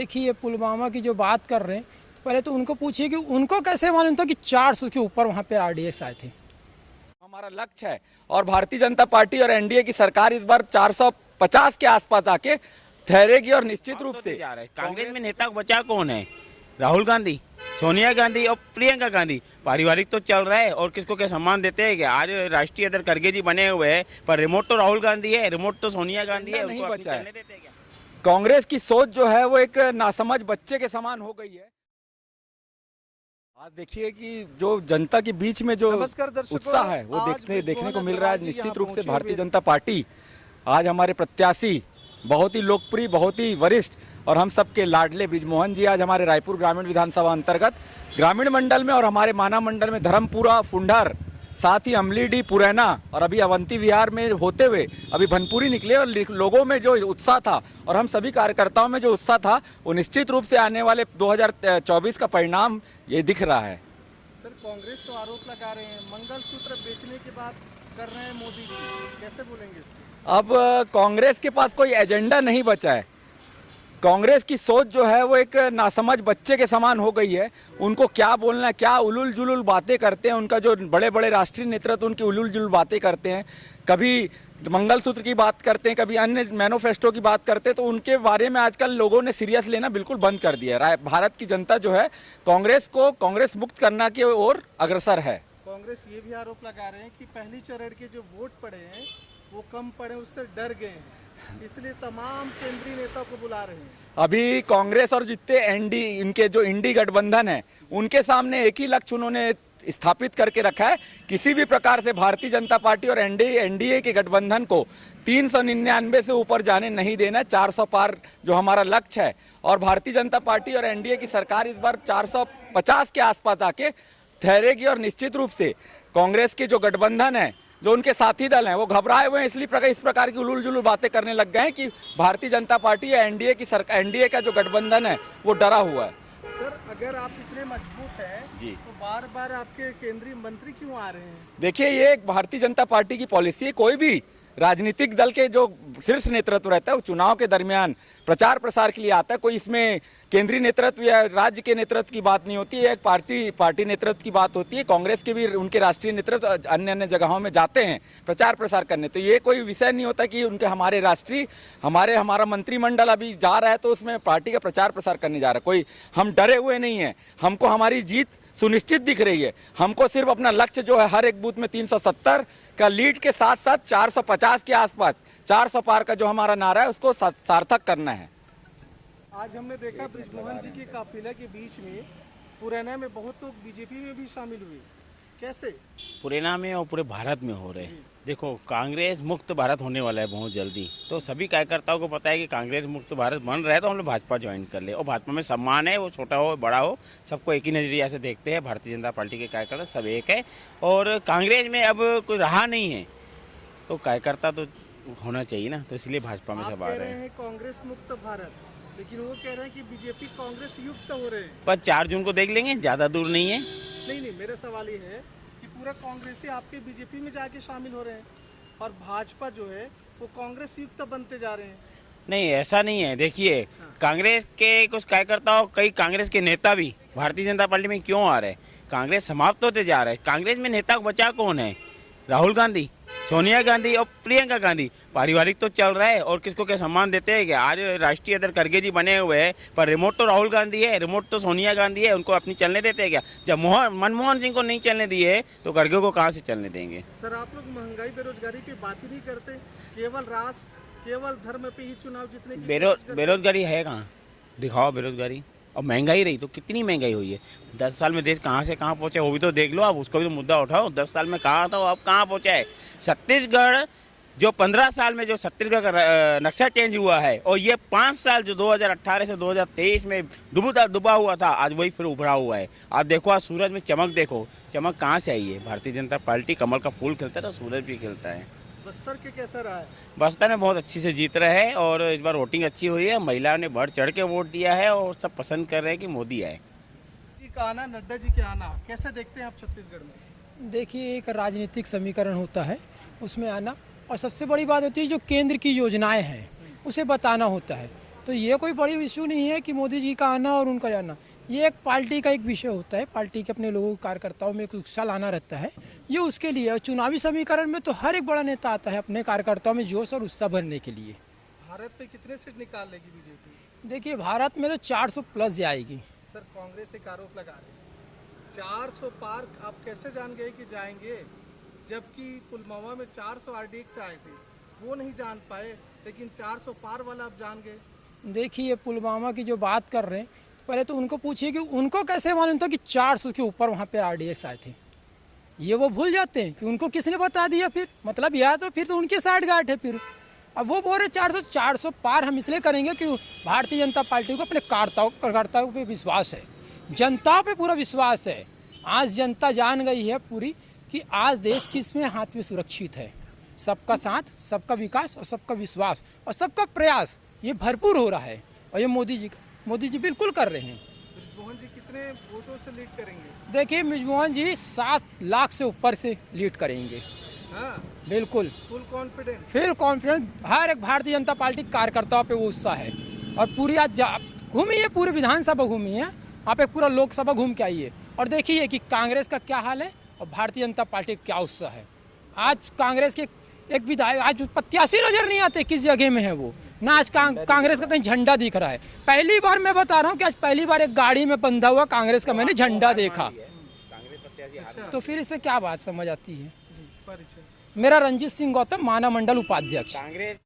देखिए पुलवामा की जो बात कर रहे हैं, पहले तो उनको पूछिए कि उनको कैसे मालूम था कि 400 के ऊपर वहाँ पे आरडीएक्स आए थे। हमारा लक्ष्य है और भारतीय जनता पार्टी और एनडीए की सरकार इस बार 450 के आसपास आके ठहरेगी और निश्चित रूप से कांग्रेस में नेता को बचा कौन है? राहुल गांधी, सोनिया गांधी और प्रियंका गांधी। पारिवारिक तो चल रहा है और किसको क्या सम्मान देते हैं क्या? आज राष्ट्रीय अध्यक्ष खड़गे जी बने हुए हैं, पर रिमोट तो राहुल गांधी है, रिमोट तो सोनिया गांधी है। नहीं उनको बचा है। चलने देते हैं क्या? कांग्रेस की सोच जो है वो एक नासमझ बच्चे के समान हो गई है। आज देखिए कि जो जनता के बीच में जो उत्साह है वो देखने को मिल रहा है। निश्चित रूप से भारतीय जनता पार्टी आज हमारे प्रत्याशी, बहुत ही लोकप्रिय, बहुत ही वरिष्ठ और हम सबके लाडले बृजमोहन जी आज हमारे रायपुर ग्रामीण विधानसभा अंतर्गत ग्रामीण मंडल में और हमारे माना मंडल में धर्मपुरा, फुंडर, साथ ही अमलीडी, पुरैना और अभी अवंती विहार में होते हुए अभी भनपुरी निकले और लोगों में जो उत्साह था और हम सभी कार्यकर्ताओं में जो उत्साह था वो निश्चित रूप से आने वाले 2024 का परिणाम ये दिख रहा है। सर, कांग्रेस तो आरोप लगा रहे हैं मंगलसूत्र बेचने की बात कर रहे हैं मोदी जी, कैसे बोलेंगे? अब कांग्रेस के पास कोई एजेंडा नहीं बचा है। कांग्रेस की सोच जो है वो एक नासमझ बच्चे के समान हो गई है। उनको क्या बोलना है, क्या उलूल जुलूल बातें करते हैं। उनका जो बड़े बड़े राष्ट्रीय नेतृत्व उनकी उलूल जुलूल बातें करते हैं, कभी मंगलसूत्र की बात करते हैं, कभी अन्य मैनिफेस्टो की बात करते हैं, तो उनके बारे में आजकल लोगों ने सीरियस लेना बिल्कुल बंद कर दिया है। भारत की जनता जो है कांग्रेस को कांग्रेस मुक्त करना की ओर अग्रसर है। कांग्रेस ये भी आरोप लगा रहे हैं कि पहली चरण के जो वोट पड़े हैं वो कम पड़े, उससे डर गए हैं, इसलिए तमाम केंद्रीय नेता को बुला रहे हैं। अभी कांग्रेस और जितने इनके जो इंडी गठबंधन है उनके सामने एक ही लक्ष्य उन्होंने स्थापित करके रखा है, किसी भी प्रकार से भारतीय जनता पार्टी और एनडीए के गठबंधन को 399 से ऊपर जाने नहीं देना। 400 पार जो हमारा लक्ष्य है और भारतीय जनता पार्टी और एनडीए की सरकार इस बार 450 के आसपास आके ठहरेगी और निश्चित रूप से कांग्रेस के जो गठबंधन है, जो उनके साथी दल हैं, वो घबराए हुए हैं, इसलिए इस प्रकार की उलूल जुलूल बातें करने लग गए हैं कि भारतीय जनता पार्टी या एनडीए का जो गठबंधन है वो डरा हुआ है। सर, अगर आप इतने मजबूत हैं जी, तो बार बार आपके केंद्रीय मंत्री क्यों आ रहे हैं? देखिए, ये एक भारतीय जनता पार्टी की पॉलिसी है। कोई भी राजनीतिक दल के जो शीर्ष नेतृत्व रहता है वो चुनाव के दरमियान प्रचार प्रसार के लिए आता है। कोई इसमें केंद्रीय नेतृत्व या राज्य के नेतृत्व की बात नहीं होती है, एक पार्टी नेतृत्व की बात होती है। कांग्रेस के भी उनके राष्ट्रीय नेतृत्व अन्य जगहों में जाते हैं प्रचार प्रसार करने, तो ये कोई विषय नहीं होता कि उनके हमारा मंत्रिमंडल अभी जा रहा है तो उसमें पार्टी का प्रचार प्रसार करने जा रहा है। कोई हम डरे हुए नहीं है, हमको हमारी जीत सुनिश्चित दिख रही है। हमको सिर्फ अपना लक्ष्य जो है हर एक बूथ में 370 का लीड के साथ साथ 450 के आसपास 400 पार का जो हमारा नारा है उसको सार्थक करना है। आज हमने देखा बृजमोहन जी के काफिले के बीच में पुरैना में बहुत लोग बीजेपी में भी शामिल हुए, कैसे? पुरैना में और पूरे भारत में हो रहे हैं। देखो, कांग्रेस मुक्त भारत होने वाला है बहुत जल्दी, तो सभी कार्यकर्ताओं को पता है कि कांग्रेस मुक्त भारत बन रहा है तो हम लोग भाजपा ज्वाइन कर ले। और भाजपा में सम्मान है, वो छोटा हो बड़ा हो सबको एक ही नज़रिया से देखते हैं। भारतीय जनता पार्टी के कार्यकर्ता सब एक है और कांग्रेस में अब कोई रहा नहीं है तो कार्यकर्ता तो होना चाहिए ना, तो इसलिए भाजपा में सब आ रहे हैं। कांग्रेस मुक्त भारत, लेकिन वो कह रहे हैं कि बीजेपी कांग्रेस युक्त हो रहे हैं। पर 4 जून को देख लेंगे, ज़्यादा दूर नहीं है। नहीं, मेरा सवाल ये है कि पूरा कांग्रेसी आपके बीजेपी में जाके शामिल हो रहे हैं और भाजपा जो है वो कांग्रेस युक्त बनते जा रहे हैं। नहीं, ऐसा नहीं है। देखिए, कांग्रेस के कुछ कार्यकर्ताओं, कई कांग्रेस के नेता भी भारतीय जनता पार्टी में क्यों आ रहे हैं? कांग्रेस समाप्त होते जा रहे हैं। कांग्रेस में नेता को बचा कौन है? राहुल गांधी, सोनिया गांधी और प्रियंका गांधी। पारिवारिक तो चल रहा है और किसको क्या सम्मान देते हैं क्या? आज राष्ट्रीय अध्यक्ष खड़गे जी बने हुए हैं, पर रिमोट तो राहुल गांधी है, रिमोट तो सोनिया गांधी है। उनको अपनी चलने देते हैं क्या? जब मनमोहन सिंह को नहीं चलने दिए तो खड़गे को कहाँ से चलने देंगे? सर, आप लोग महंगाई बेरोजगारी की बात ही नहीं करते, केवल राष्ट्र केवल धर्म पे ही चुनाव जीतने की बेरोजगारी है कहाँ? दिखाओ बेरोजगारी। और महंगाई रही तो कितनी महंगाई हुई है। 10 साल में देश कहाँ से कहाँ पहुँचा वो भी तो देख लो आप, उसको भी तो मुद्दा उठाओ। 10 साल में कहाँ था अब कहाँ पहुँचा है? छत्तीसगढ़ जो 15 साल में जो छत्तीसगढ़ का नक्शा चेंज हुआ है और ये 5 साल जो 2018 से 2023 में डूबा हुआ था, आज वही फिर उभरा हुआ है। आप देखो, आज सूरज में चमक देखो, चमक कहाँ से आई है? भारतीय जनता पार्टी कमल का फूल खिलता है तो सूरज भी खिलता है। बस्तर के कैसा रहा है? बस्तर में बहुत अच्छी से जीत रहे हैं और इस बार वोटिंग अच्छी हुई है। महिलाओं ने बढ़ चढ़ के वोट दिया है और सब पसंद कर रहे हैं कि मोदी आए। जी का आना, नड्डा जी के आना कैसे देखते हैं आप छत्तीसगढ़ में? देखिए, एक राजनीतिक समीकरण होता है, उसमें आना, और सबसे बड़ी बात होती है जो केंद्र की योजनाएं हैं उसे बताना होता है। तो ये कोई बड़ी इशू नहीं है कि मोदी जी का आना और उनका जाना। ये एक पार्टी का एक विषय होता है, पार्टी के अपने लोगों कार्यकर्ताओं में एक उत्साह लाना रहता है, ये उसके लिए। और चुनावी समीकरण में तो हर एक बड़ा नेता आता है अपने कार्यकर्ताओं में जोश और उत्साह भरने के लिए। भारत में कितने सीट निकाल लेगी बीजेपी? देखिए भारत में तो 400 प्लस जाएगी। सर कांग्रेस एक आरोप लगा रही है 400 पार आप कैसे जान गए कि जाएंगे, जबकि पुलवामा में 400 आरडीएक्स आए थे, वो नहीं जान पाए, लेकिन 400 पार वाला आप जान गए। देखिए पुलवामा की जो बात कर रहे हैं, पहले तो उनको पूछिए कि उनको कैसे मालूम था कि 400 के ऊपर वहाँ पे आरडीएक्स आए थे। ये वो भूल जाते हैं कि उनको किसने बता दिया। फिर मतलब यह तो फिर तो उनके साइड गांठ है। फिर अब वो बोल रहे 400 पार हम इसलिए करेंगे कि भारतीय जनता पार्टी को अपने कार्यकर्ताओं पे विश्वास है, जनता पे पूरा विश्वास है। आज जनता जान गई है पूरी कि आज देश किसमें हाथ में सुरक्षित है। सबका साथ, सबका विकास और सबका विश्वास और सबका प्रयास ये भरपूर हो रहा है। और ये मोदी जी बिल्कुल कर रहे हैं। ब्रिजमोहन जी कितने वोटों से लीड करेंगे? देखिए ब्रिजमोहन जी 7 लाख से ऊपर से लीड करेंगे। हाँ, बिल्कुल फुल कॉन्फिडेंट। फिर कॉन्फिडेंस हर एक भारतीय जनता पार्टी कार्यकर्ताओं पे वो उत्साह है। और पूरी आज घूमी है, पूरी विधानसभा घूमी है, आप एक पूरा लोकसभा घूम के आइए और देखिए कि कांग्रेस का क्या हाल है और भारतीय जनता पार्टी का क्या उत्साह है। आज कांग्रेस के एक विधायक आज प्रत्याशी नजर नहीं आते किस जगह में है वो ना। आज कांग्रेस का कहीं झंडा दिख रहा है। पहली बार मैं बता रहा हूँ कि आज पहली बार एक गाड़ी में बंधा हुआ कांग्रेस का मैंने झंडा देखा। तो फिर इससे क्या बात समझ आती है। परिचय मेरा रंजीत सिंह गौतम, माना मंडल उपाध्यक्ष। कांग्रेस